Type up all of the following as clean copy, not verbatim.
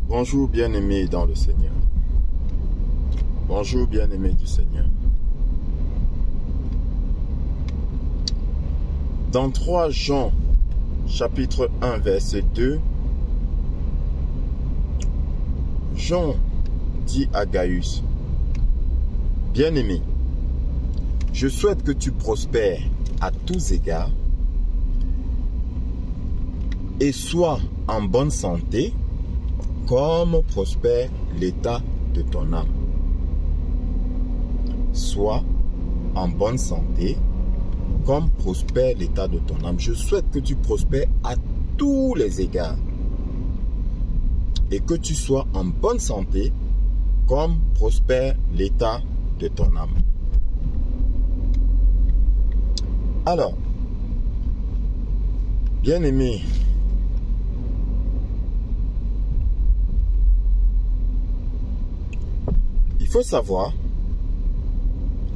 Bonjour bien-aimés dans le Seigneur. Bonjour bien-aimés du Seigneur. Dans 3 Jean, chapitre 1, verset 2, Jean dit à Gaius, « Bien-aimé, je souhaite que tu prospères à tous égards et sois en bonne santé comme prospère l'état de ton âme. » Sois en bonne santé comme prospère l'état de ton âme. Je souhaite que tu prospères à tous les égards et que tu sois en bonne santé comme prospère l'état de ton âme. Alors, bien-aimé, il faut savoir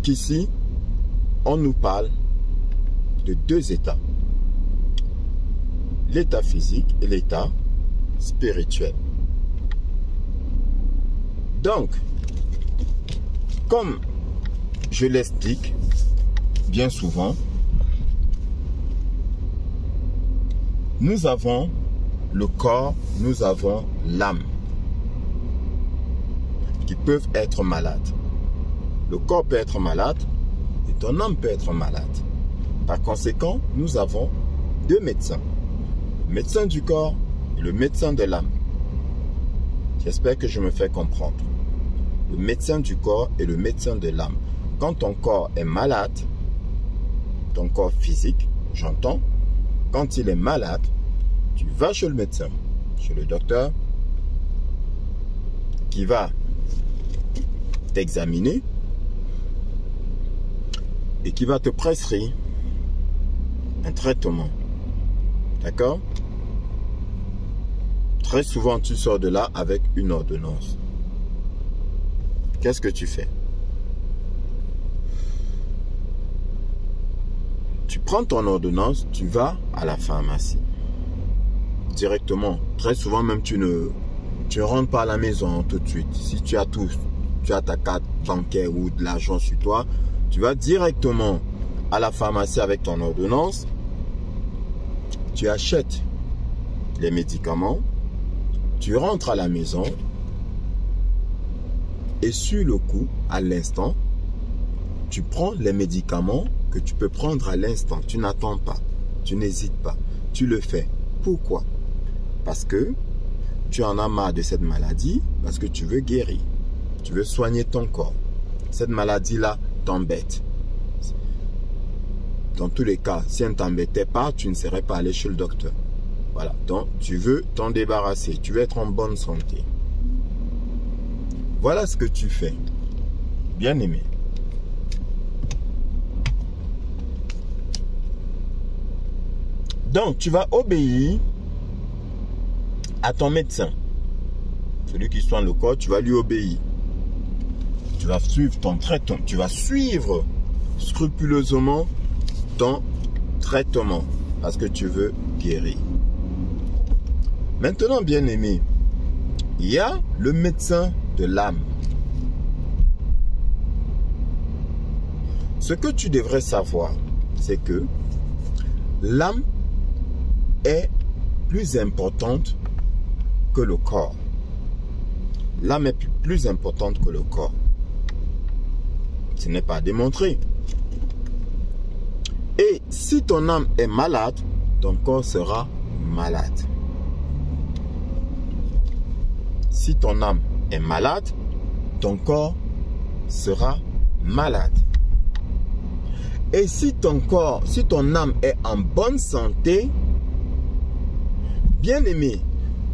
qu'ici, on nous parle de 2 états. L'état physique et l'état spirituel. Donc, comme je l'explique bien souvent, nous avons le corps, nous avons l'âme qui peuvent être malades. Le corps peut être malade et ton âme peut être malade. Par conséquent, nous avons 2 médecins. Le médecin du corps et le médecin de l'âme. J'espère que je me fais comprendre. Le médecin du corps et le médecin de l'âme. Quand ton corps est malade, ton corps physique, j'entends, quand il est malade, tu vas chez le médecin, chez le docteur, qui va t'examiner et qui va te prescrire un traitement. D'accord? Très souvent, tu sors de là avec une ordonnance. Qu'est-ce que tu fais? Tu prends ton ordonnance, tu vas à la pharmacie. Directement. Très souvent, même tu ne rentres pas à la maison tout de suite. Si tu as tout, tu as ta carte bancaire ou de l'argent sur toi, tu vas directement à la pharmacie avec ton ordonnance. Tu achètes les médicaments. Tu rentres à la maison. Et sur le coup, à l'instant, tu prends les médicaments que tu peux prendre à l'instant. Tu n'attends pas. Tu n'hésites pas. Tu le fais. Pourquoi? Parce que tu en as marre de cette maladie, parce que tu veux guérir. Tu veux soigner ton corps. Cette maladie-là t'embête. Dans tous les cas, si elle ne t'embêtait pas, tu ne serais pas allé chez le docteur. Voilà. Donc, tu veux t'en débarrasser. Tu veux être en bonne santé. Voilà ce que tu fais. Bien-aimé. Donc, tu vas obéir à ton médecin. Celui qui soigne le corps, tu vas lui obéir. Tu vas suivre ton traitement. Tu vas suivre scrupuleusement ton traitement parce que tu veux guérir. Maintenant, bien-aimé, il y a le médecin de l'âme. Ce que tu devrais savoir, c'est que l'âme est plus importante que le corps. L'âme est plus importante que le corps. Ce n'est pas démontré. Et si ton âme est malade, ton corps sera malade. Si ton âme est malade, ton corps sera malade. Et si ton corps, si ton âme est en bonne santé, bien aimé,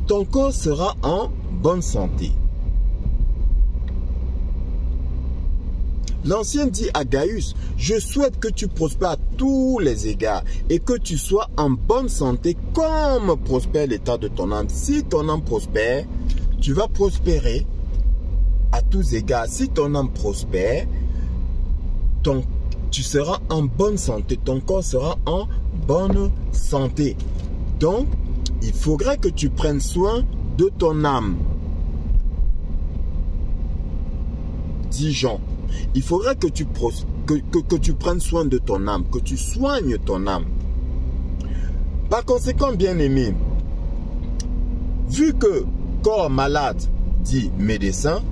ton corps sera en bonne santé. L'Ancien dit à Gaius, je souhaite que tu prospères à tous les égards et que tu sois en bonne santé comme prospère l'état de ton âme. Si ton âme prospère, tu vas prospérer à tous égards. Si ton âme prospère, tu seras en bonne santé, ton corps sera en bonne santé. Donc, il faudrait que tu prennes soin de ton âme. dit Jean, il faudrait que tu prennes soin de ton âme, que tu soignes ton âme. Par conséquent, bien-aimé, vu que corps malade dit médecin,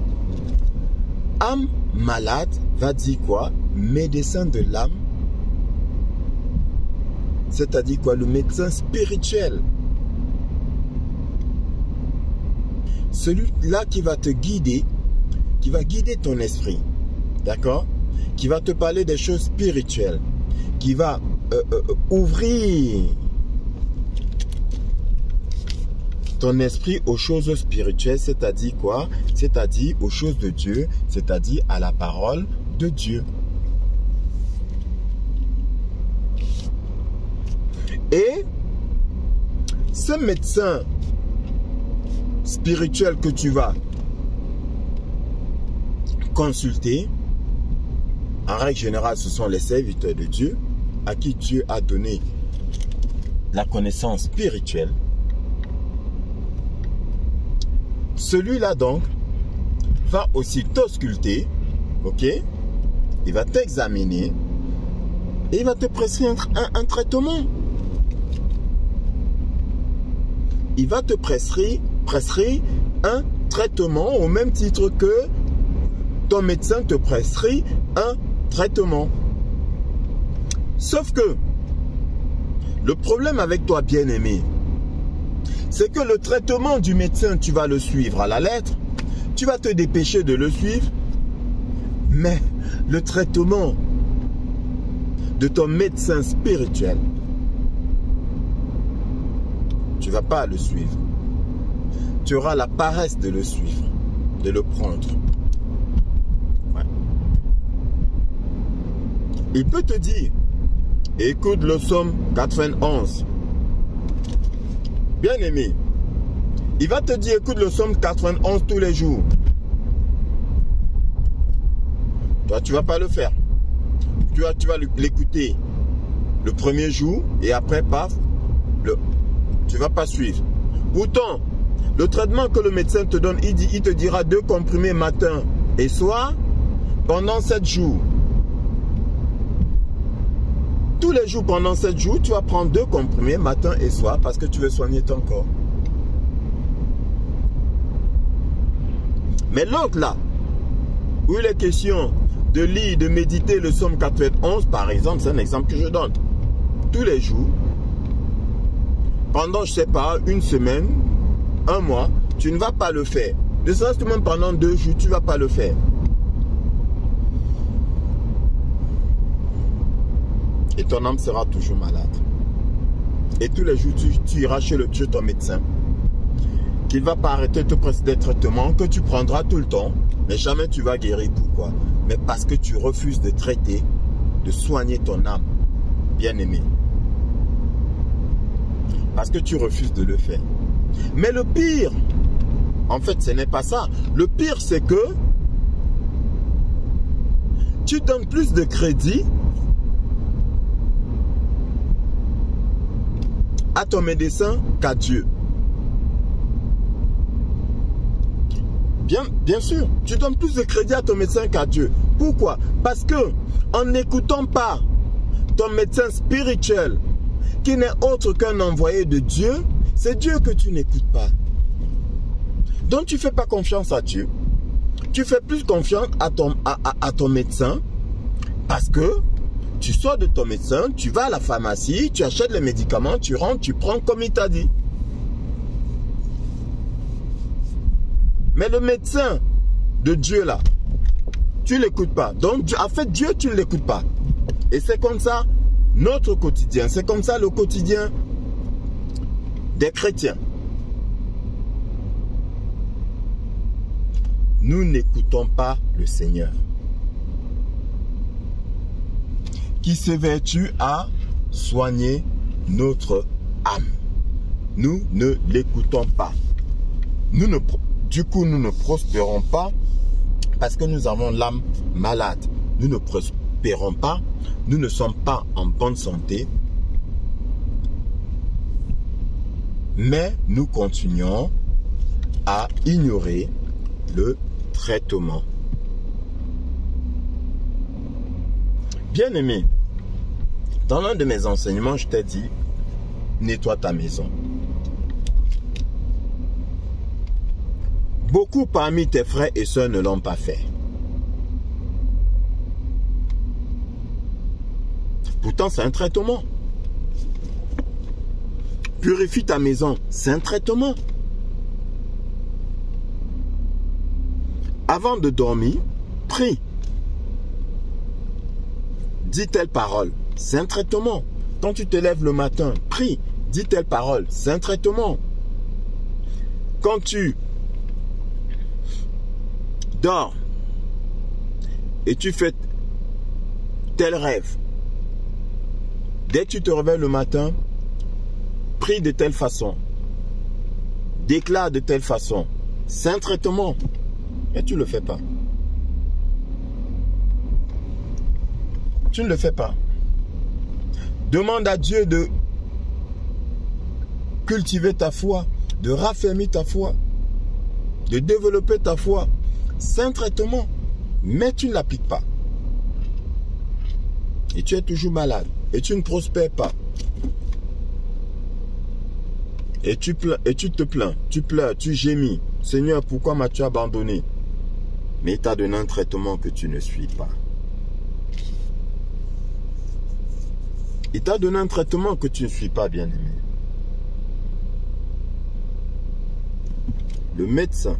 âme malade va dire quoi? Médecin de l'âme. C'est-à-dire quoi? Le médecin spirituel. Celui-là qui va te guider, qui va guider ton esprit. D'accord? Qui va te parler des choses spirituelles. Qui va ouvrir ton esprit aux choses spirituelles, c'est-à-dire quoi? C'est-à-dire aux choses de Dieu, c'est-à-dire à la parole de Dieu. Et ce médecin spirituel que tu vas consulter, en règle générale, ce sont les serviteurs de Dieu à qui Dieu a donné la connaissance spirituelle. Celui-là donc va aussi t'ausculter, ok? Il va t'examiner et il va te prescrire un traitement. Il va te prescrire un traitement au même titre que ton médecin te prescrit un traitement. Sauf que le problème avec toi, bien-aimé, c'est que le traitement du médecin, tu vas le suivre à la lettre, tu vas te dépêcher de le suivre, mais le traitement de ton médecin spirituel, tu ne vas pas le suivre. Tu auras la paresse de le suivre, de le prendre. Ouais. Il peut te dire, écoute le psaume 91. Bien-aimé, il va te dire, écoute le psaume 91 tous les jours. Toi, tu ne vas pas le faire. Tu vas l'écouter le premier jour et après, paf, tu ne vas pas suivre. Pourtant, le traitement que le médecin te donne, il te dira 2 comprimés matin et soir pendant 7 jours. Tous les jours pendant 7 jours, tu vas prendre 2 comprimés matin et soir parce que tu veux soigner ton corps. Mais l'autre là, où il est question de lire, de méditer le psaume 91, par exemple, c'est un exemple que je donne. Tous les jours, pendant, je ne sais pas, une semaine, un mois, tu ne vas pas le faire. Ne serait-ce que même pendant 2 jours, tu ne vas pas le faire. Et ton âme sera toujours malade. Et tous les jours, tu iras chez ton médecin, qu'il ne va pas arrêter de te prescrire des traitements que tu prendras tout le temps, mais jamais tu vas guérir. Pourquoi? Mais parce que tu refuses de traiter, de soigner ton âme, bien-aimé. Parce que tu refuses de le faire. Mais le pire, en fait, ce n'est pas ça. Le pire, c'est que tu donnes plus de crédit à ton médecin qu'à Dieu. Bien sûr, tu donnes plus de crédit à ton médecin qu'à Dieu. Pourquoi? Parce que en n'écoutant pas ton médecin spirituel, qui n'est autre qu'un envoyé de Dieu, c'est Dieu que tu n'écoutes pas. Donc tu ne fais pas confiance à Dieu. Tu fais plus confiance à ton médecin parce que tu sors de ton médecin, tu vas à la pharmacie, tu achètes les médicaments, tu rentres, tu prends comme il t'a dit. Mais le médecin de Dieu là, tu ne l'écoutes pas. Donc en fait Dieu, tu ne l'écoutes pas. Et c'est comme ça notre quotidien. C'est comme ça le quotidien des chrétiens. Nous n'écoutons pas le Seigneur, qui s'évertue à soigner notre âme. Nous ne l'écoutons pas. Du coup, nous ne prospérons pas parce que nous avons l'âme malade. Nous ne prospérons pas. Nous ne sommes pas en bonne santé. Mais nous continuons à ignorer le traitement Bien-aimé, dans l'un de mes enseignements, je t'ai dit, nettoie ta maison. Beaucoup parmi tes frères et sœurs ne l'ont pas fait. Pourtant, c'est un traitement. Purifie ta maison, c'est un traitement. Avant de dormir, prie. Dis telle parole, c'est un traitement. Quand tu te lèves le matin, prie, dis telle parole, c'est un traitement. Quand tu dors et tu fais tel rêve, dès que tu te réveilles le matin, prie de telle façon, déclare de telle façon, c'est un traitement. Mais tu ne le fais pas. Tu ne le fais pas. Demande à Dieu de cultiver ta foi, de raffermir ta foi, de développer ta foi. C'est un traitement, mais tu ne l'appliques pas. Et tu es toujours malade. Et tu ne prospères pas. Et tu te plains, tu pleures, tu gémis. Seigneur, pourquoi m'as-tu abandonné? Mais il t'a donné un traitement que tu ne suis pas. Il t'a donné un traitement que tu ne suis pas, bien-aimé. Le médecin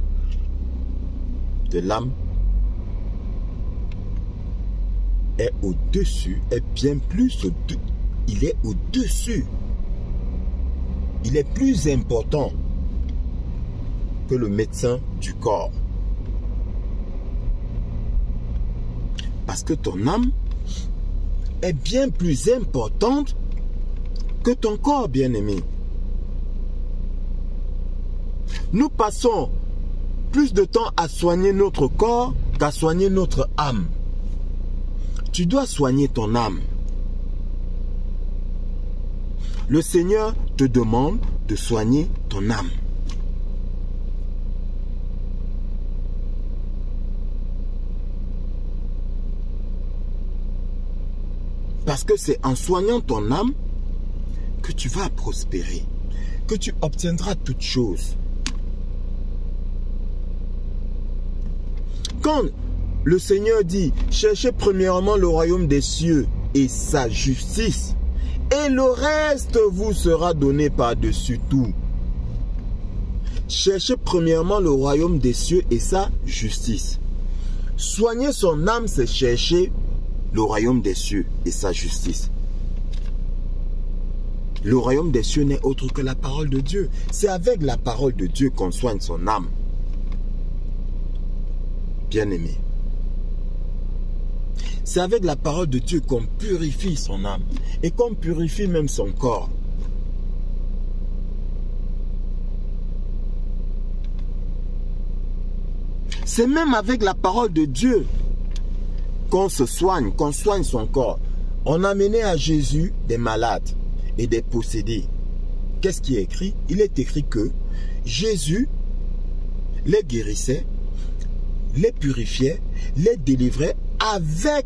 de l'âme est au-dessus, est bien plus au-dessus. Il est au-dessus. Il est plus important que le médecin du corps. Parce que ton âme est bien plus importante que ton corps, bien-aimé. Nous passons plus de temps à soigner notre corps qu'à soigner notre âme. Tu dois soigner ton âme. Le Seigneur te demande de soigner ton âme. Parce que c'est en soignant ton âme que tu vas prospérer, que tu obtiendras toutes choses. Quand le Seigneur dit, cherchez premièrement le royaume des cieux et sa justice, et le reste vous sera donné par-dessus tout. Cherchez premièrement le royaume des cieux et sa justice. Soigner son âme, c'est chercher le royaume des cieux et sa justice. Le royaume des cieux n'est autre que la parole de Dieu. C'est avec la parole de Dieu qu'on soigne son âme. Bien-aimé. C'est avec la parole de Dieu qu'on purifie son âme et qu'on purifie même son corps. C'est même avec la parole de Dieu qu'on se soigne, qu'on soigne son corps. On a amené à Jésus des malades et des possédés. Qu'est-ce qui est écrit? Il est écrit que Jésus les guérissait, les purifiait, les délivrait avec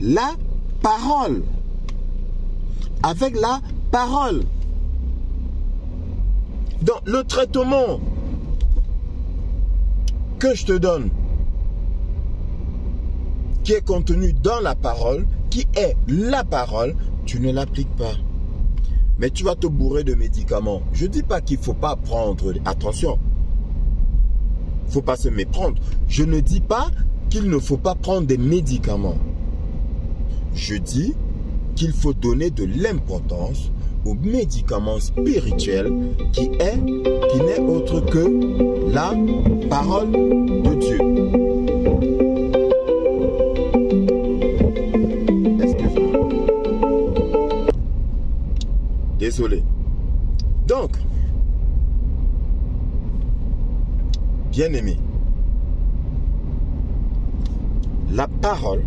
la parole. Avec la parole. Donc le traitement que je te donne, qui est contenu dans la parole, qui est la parole, tu ne l'appliques pas. Mais tu vas te bourrer de médicaments. Je ne dis pas qu'il ne faut pas prendre, attention, il ne faut pas se méprendre. Je ne dis pas qu'il ne faut pas prendre des médicaments. Je dis qu'il faut donner de l'importance aux médicaments spirituels qui n'est autre que la parole de Dieu. Excuse-moi. Désolé. Donc, bien-aimé, la parole,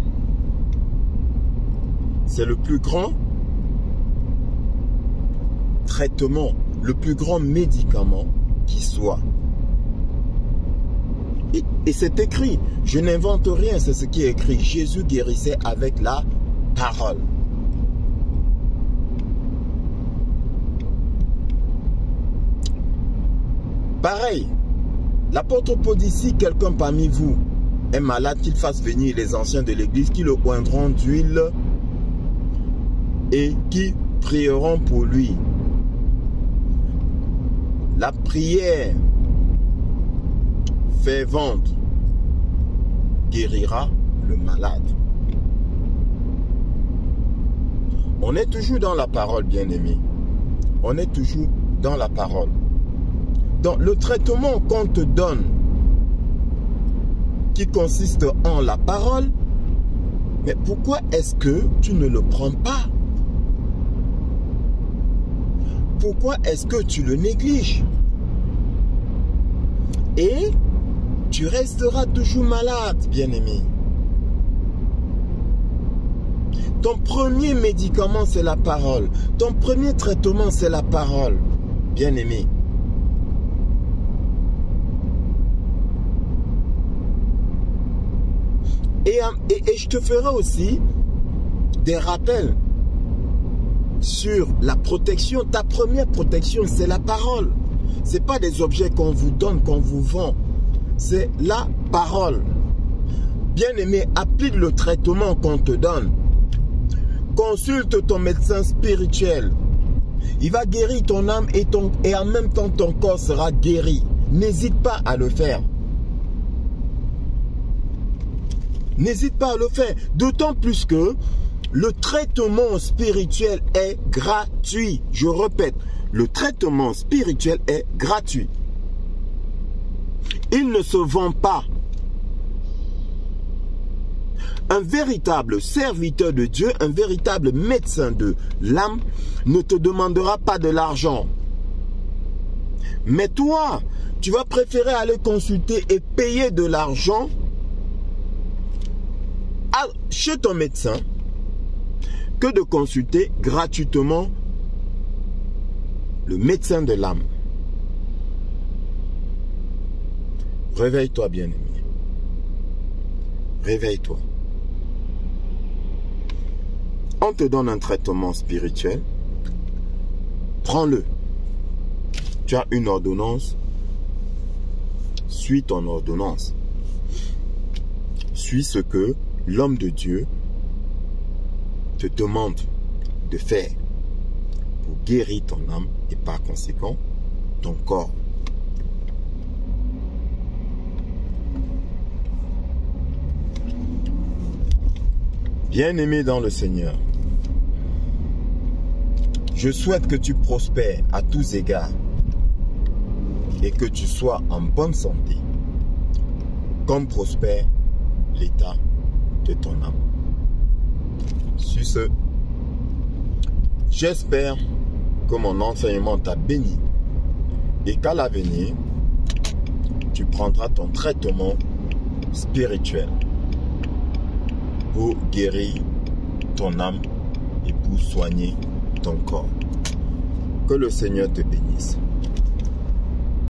c'est le plus grand traitement, le plus grand médicament qui soit. Et c'est écrit, je n'invente rien, c'est ce qui est écrit. Jésus guérissait avec la parole. Pareil, l'apôtre Paul dit, si quelqu'un parmi vous est malade, qu'il fasse venir les anciens de l'église qui le oindront d'huile et qui prieront pour lui. La prière fervente guérira le malade. On est toujours dans la parole, bien-aimé. On est toujours dans la parole. Donc, le traitement qu'on te donne, qui consiste en la parole, mais pourquoi est-ce que tu ne le prends pas? Pourquoi est-ce que tu le négliges? Et tu resteras toujours malade, bien-aimé. Ton premier médicament, c'est la parole. Ton premier traitement, c'est la parole, bien-aimé. Et je te ferai aussi des rappels sur la protection. Ta première protection, c'est la parole. Ce n'est pas des objets qu'on vous donne, qu'on vous vend. C'est la parole. Bien-aimé, applique le traitement qu'on te donne. Consulte ton médecin spirituel. Il va guérir ton âme et en même temps ton corps sera guéri. N'hésite pas à le faire. N'hésite pas à le faire. D'autant plus que le traitement spirituel est gratuit. Je répète, le traitement spirituel est gratuit. Il ne se vend pas. Un véritable serviteur de Dieu, un véritable médecin de l'âme ne te demandera pas de l'argent. Mais toi, tu vas préférer aller consulter et payer de l'argent chez ton médecin que de consulter gratuitement le médecin de l'âme. Réveille-toi, bien-aimé. Réveille-toi. On te donne un traitement spirituel. Prends-le. Tu as une ordonnance. Suis ton ordonnance. Suis ce que l'homme de Dieu te demande de faire pour guérir ton âme et par conséquent ton corps. Bien-aimé dans le Seigneur, je souhaite que tu prospères à tous égards et que tu sois en bonne santé, comme prospère l'état de ton âme. Sur ce, j'espère que mon enseignement t'a béni et qu'à l'avenir, tu prendras ton traitement spirituel pour guérir ton âme et pour soigner ton corps. Que le Seigneur te bénisse.